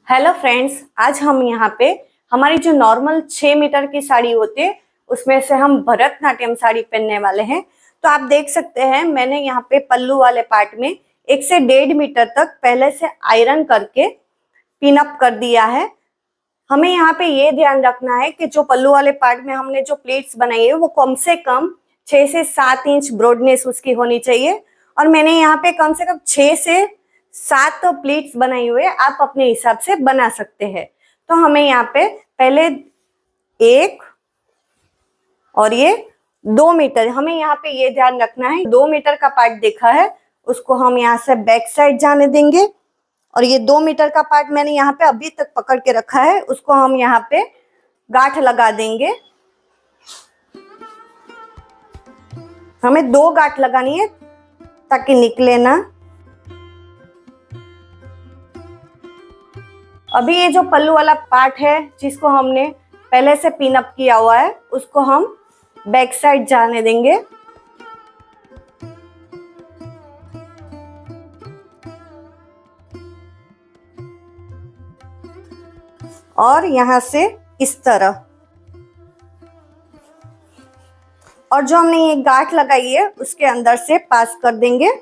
Hello friends, आज हम यहाँ पे हमारी जो नॉर्मल 6 मीटर की साड़ी होती है उसमें से हम भरतनाट्यम साड़ी पहनने वाले हैं। तो आप देख सकते हैं मैंने यहाँ पे पल्लू वाले पार्ट में 1 से 1.5 मीटर तक पहले से आयरन करके पिन अप कर दिया है। हमें यहाँ पे ये ध्यान रखना है कि जो पल्लू वाले पार्ट में हमने जो प्लेट्स बनाई है वो कम से कम 6 से 7 इंच ब्रॉडनेस उसकी होनी चाहिए। और मैंने यहाँ पे कम से कम 6 से 7 प्लेट्स बनाई हुई है, आप अपने हिसाब से बना सकते हैं। तो हमें यहाँ पे पहले 1 और ये 2 मीटर, हमें यहाँ पे ये ध्यान रखना है 2 मीटर का पार्ट देखा है उसको हम यहाँ से बैक साइड जाने देंगे। और ये 2 मीटर का पार्ट मैंने यहाँ पे अभी तक पकड़ के रखा है, उसको हम यहाँ पे गांठ लगा देंगे। हमें 2 गांठ लगानी है ताकि निकले ना। अभी ये जो पल्लू वाला पार्ट है जिसको हमने पहले से पिन अप किया हुआ है उसको हम बैक साइड जाने देंगे। और यहां से इस तरह, और जो हमने ये गांठ लगाई है उसके अंदर से पास कर देंगे।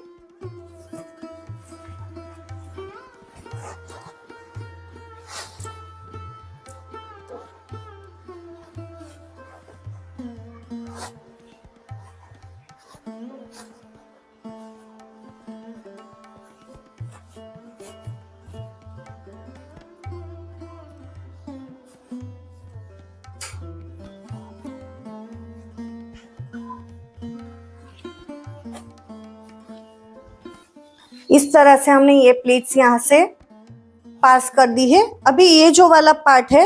इस तरह से हमने ये प्लेट्स यहाँ से पास कर दी है। अभी ये जो वाला पार्ट है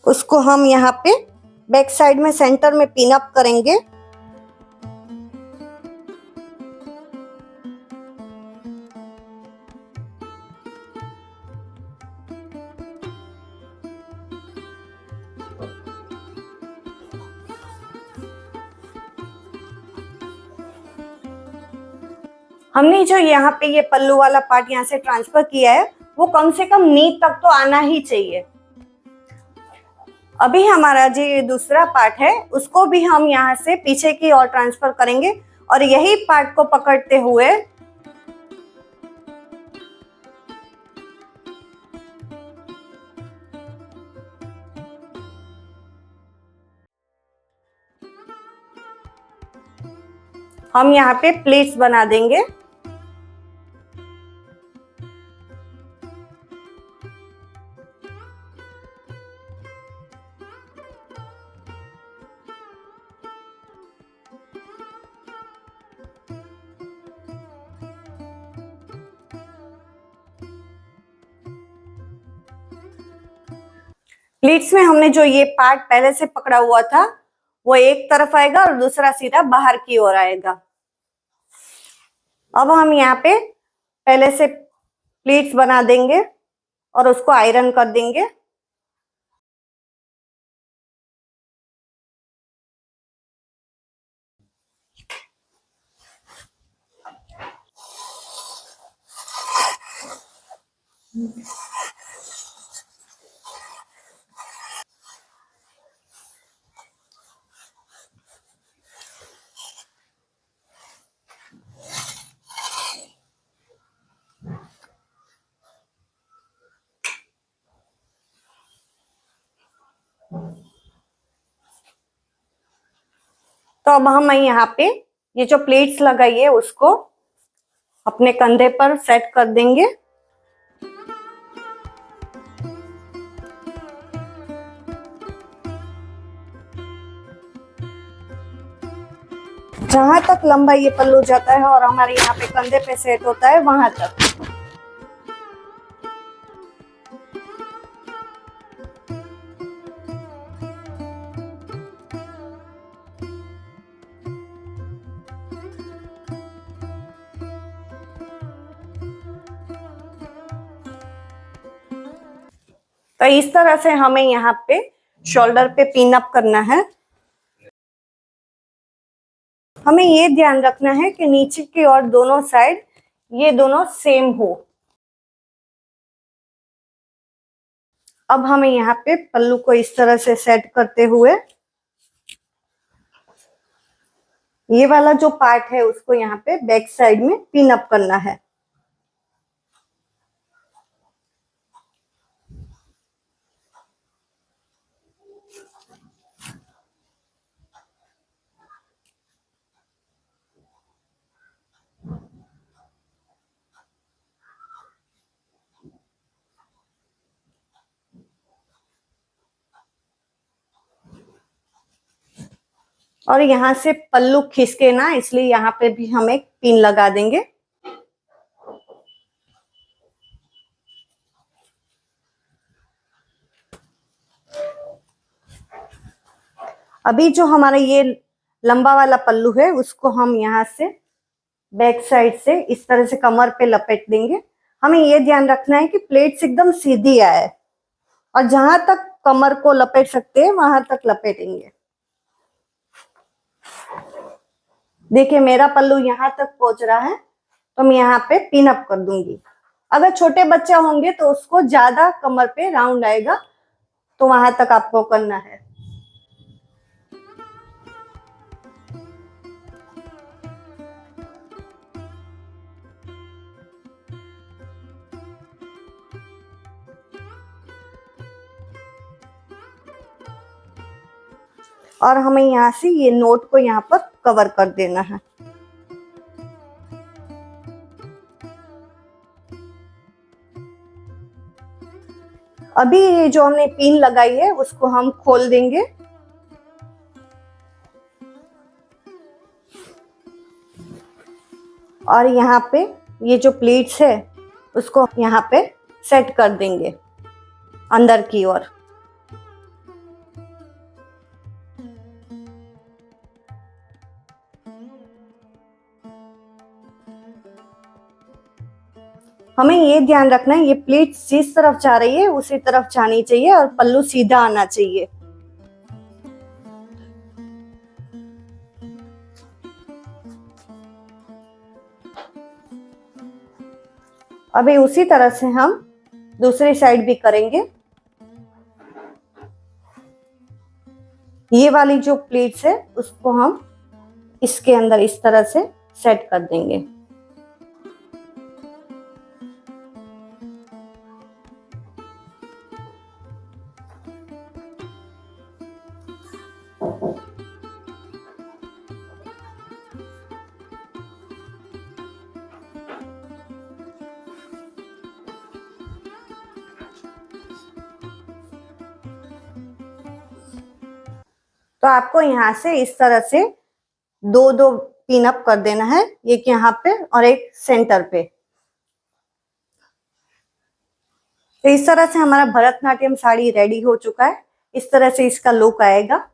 उसको हम यहाँ पे बैक साइड में सेंटर में पिन अप करेंगे। हमने जो यहाँ पे ये पल्लू वाला पार्ट यहाँ से ट्रांसफर किया है वो कम से कम नी तक तो आना ही चाहिए। अभी हमारा जो ये दूसरा पार्ट है उसको भी हम यहाँ से पीछे की ओर ट्रांसफर करेंगे और यही पार्ट को पकड़ते हुए हम यहाँ पे प्लेट्स बना देंगे। प्लेट्स में हमने जो ये पार्ट पहले से पकड़ा हुआ था वो एक तरफ आएगा और दूसरा सीधा बाहर की ओर आएगा। अब हम यहाँ पे पहले से प्लेट्स बना देंगे और उसको आयरन कर देंगे। तो अब हम यहाँ पे ये जो प्लेट्स लगाई है उसको अपने कंधे पर सेट कर देंगे। जहां तक लंबा ये पल्लू जाता है और हमारे यहाँ पे कंधे पे सेट होता है वहां तक। तो इस तरह से हमें यहाँ पे शोल्डर पे पिन अप करना है। हमें ये ध्यान रखना है कि नीचे की और दोनों साइड ये दोनों सेम हो। अब हमें यहाँ पे पल्लू को इस तरह से सेट करते हुए ये वाला जो पार्ट है उसको यहाँ पे बैक साइड में पिन अप करना है। और यहाँ से पल्लू खिसके ना, इसलिए यहाँ पे भी हम एक पिन लगा देंगे। अभी जो हमारा ये लंबा वाला पल्लू है उसको हम यहाँ से बैक साइड से इस तरह से कमर पे लपेट देंगे। हमें ये ध्यान रखना है कि प्लेट्स एकदम सीधी आए और जहां तक कमर को लपेट सकते हैं वहां तक लपेटेंगे। देखिए मेरा पल्लू यहाँ तक पहुंच रहा है तो मैं यहाँ पे पिन अप कर दूंगी। अगर छोटे बच्चे होंगे तो उसको ज्यादा कमर पे राउंड आएगा, तो वहां तक आपको करना है। और हमें यहाँ से ये नोट को यहाँ पर कवर कर देना है। अभी ये जो हमने पिन लगाई है उसको हम खोल देंगे और यहाँ पे ये जो प्लेट्स है उसको यहाँ पे सेट कर देंगे अंदर की ओर। हमें ये ध्यान रखना है ये प्लेट जिस तरफ जा रही है उसी तरफ जानी चाहिए और पल्लू सीधा आना चाहिए। अभी उसी तरह से हम दूसरी साइड भी करेंगे। ये वाली जो प्लेट्स है उसको हम इसके अंदर इस तरह से सेट कर देंगे। तो आपको यहाँ से इस तरह से दो दो पिन अप कर देना है, एक यहाँ पे और एक सेंटर पे। तो इस तरह से हमारा भरतनाट्यम साड़ी रेडी हो चुका है। इस तरह से इसका लुक आएगा।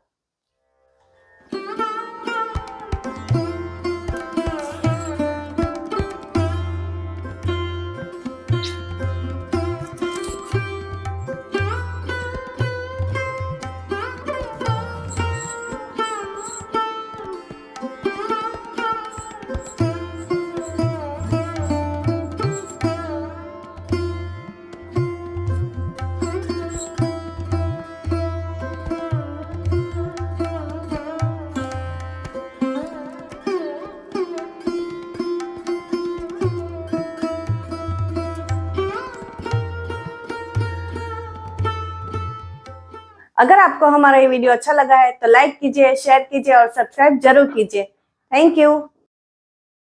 अगर आपको हमारा ये वीडियो अच्छा लगा है तो लाइक कीजिए, शेयर कीजिए और सब्सक्राइब जरूर कीजिए। Thank you.